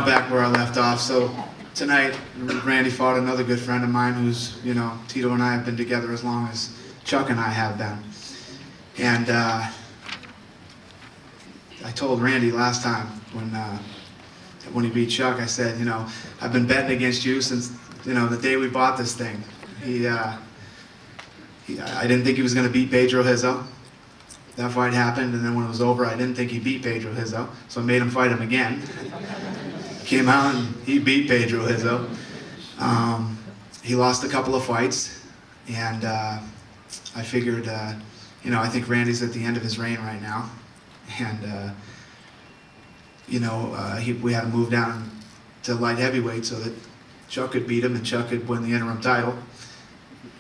up back where I left off. So tonight, Randy fought another good friend of mine who's, you know, Tito and I have been together as long as Chuck and I have been. And I told Randy last time when he beat Chuck, I said, you know, I've been betting against you since, you know, the day we bought this thing. I didn't think he was going to beat Pedro Hizzo. That fight happened, and then when it was over, I didn't think he beat Pedro Hizzo, so I made him fight him again. Came out and he beat Pedro Hizzo. He lost a couple of fights, and I figured, you know, I think Randy's at the end of his reign right now, and you know, we had to move down to light heavyweight so that Chuck could beat him and Chuck could win the interim title.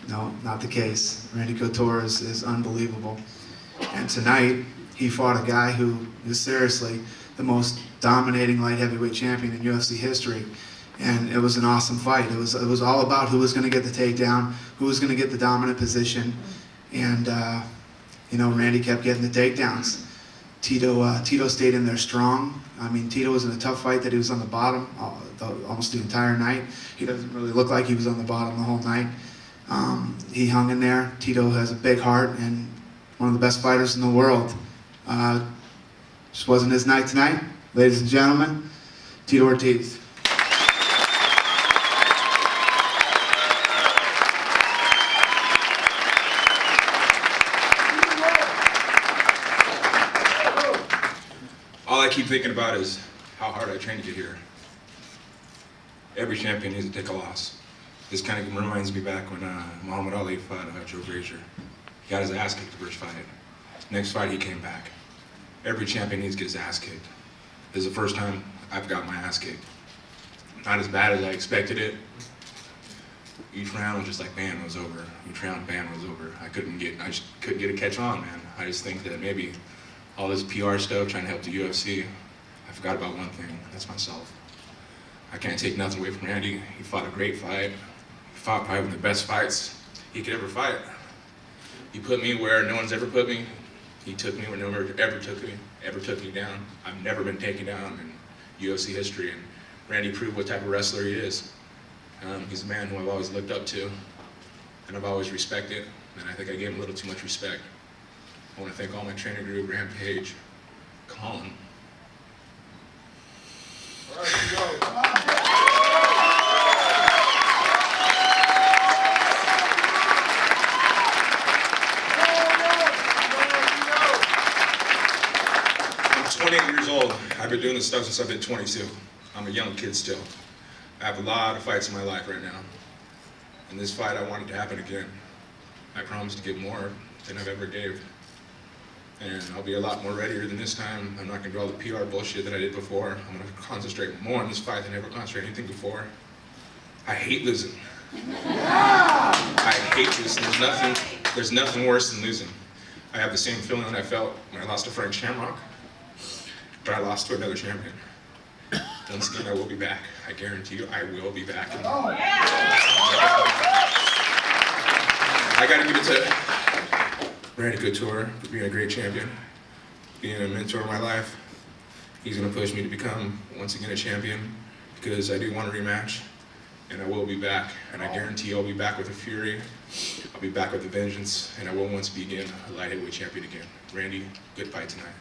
No, not the case. Randy Couture is unbelievable. And tonight, he fought a guy who is seriously the most dominating light heavyweight champion in UFC history. And it was an awesome fight. It was all about who was going to get the takedown, who was going to get the dominant position. And, you know, Randy kept getting the takedowns. Tito stayed in there strong. I mean, Tito was in a tough fight that he was on the bottom almost the entire night. He doesn't really look like he was on the bottom the whole night. He hung in there. Tito has a big heart and one of the best fighters in the world. Just wasn't his night tonight. Ladies and gentlemen, Tito Ortiz. All I keep thinking about is how hard I trained to get here. Every champion needs to take a loss. This kind of reminds me back when Muhammad Ali fought Joe Frazier. He got his ass kicked the first fight. Next fight, he came back. Every champion needs to get his ass kicked. This is the first time I've got my ass kicked. Not as bad as I expected it. Each round was just like, bam, it was over. Each round, bam, it was over. I just couldn't get a catch on, man. I just think that maybe all this PR stuff, trying to help the UFC, I forgot about one thing, that's myself. I can't take nothing away from Randy. He fought a great fight. He fought probably one of the best fights he could ever fight. He put me where no one's ever put me. He took me where no one ever took me down. I've never been taken down in UFC history, and Randy proved what type of wrestler he is. He's a man who I've always looked up to, and I've always respected, and I think I gave him a little too much respect. I want to thank all my trainer group, Rampage, Colin. All right, go. I'm 28 years old. I've been doing this stuff since I've been 22. I'm a young kid still. I have a lot of fights in my life right now. And this fight, I wanted to happen again. I promised to give more than I've ever gave. And I'll be a lot more readier than this time. I'm not going to do all the PR bullshit that I did before. I'm going to concentrate more on this fight than I ever concentrated anything before. I hate losing. I hate losing. There's nothing worse than losing. I have the same feeling that I felt when I lost to Frank Shamrock, but I lost to another champion. Once again, I will be back. I guarantee you, I will be back. I got to give it to Randy Couture for being a great champion, being a mentor in my life. He's going to push me to become, once again, a champion, because I do want a rematch, and I will be back. And I guarantee I'll be back with a fury, I'll be back with a vengeance, and I will once be again a light heavyweight champion again. Randy, good fight tonight.